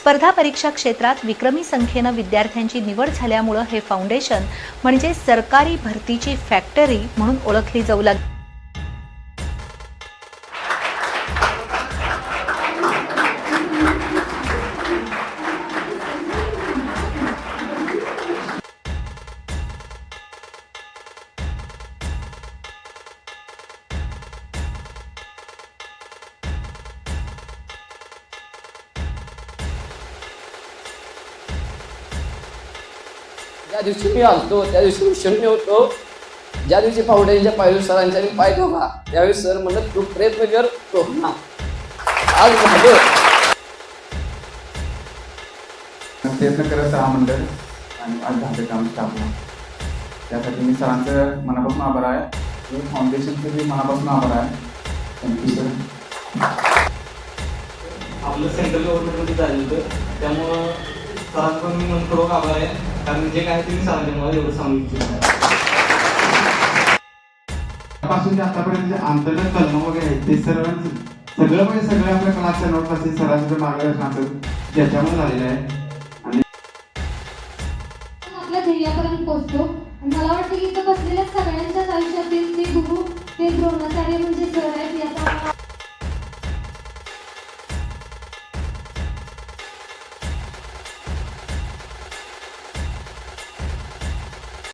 स्पर्धा परीक्षा क्षेत्रात विक्रमी संख्येनं विद्यार्थ्यांची निवड झाल्यामुळे हे फाउंडेशन म्हणजे सरकारी भरतीची फॅक्टरी म्हणून ओळखली जाऊ लागली। ज्या दिवशी मी आलतो त्या दिवशी मी शून्य होतो। ज्या दिवशी फाउंडेशनच्या पायलट सरांच्या मी पाय ठेवला त्यावेळी सर म्हणत तू प्रयत्न कर तो ना आज झालं। प्रयत्न करत राहा म्हणलं आणि आज झालं काम टाकलं। त्यासाठी मी सरांचं मनापासून आभार आहे। फाउंडेशनचं मी मनापासून आभार आहे। Thank you sir. आपलं सेंट्रल गव्हर्नमेंटमध्ये झालं होतं त्यामुळं सरांचं मी मनपूर्वक आभार आहे, कारण जे काय ते मी सरांच्या मला एवढं सांगू इच्छितो। पासून ते आतापर्यंत अंतर्गत कलम वगैरे आहेत ते सगळं म्हणजे सगळे आपल्या क्लासच्या नोटपासून सरांचं मार्गदर्शन ज्याच्यामुळे झालेलं आहे आणि आपल्या ध्येयापर्यंत पोहोचतो। मला वाटतं की इथं बसलेल्या सगळ्यांच्याच आयुष्यातील ते गुरु ते द्रोणाचार्य म्हणजे सर आहेत याचा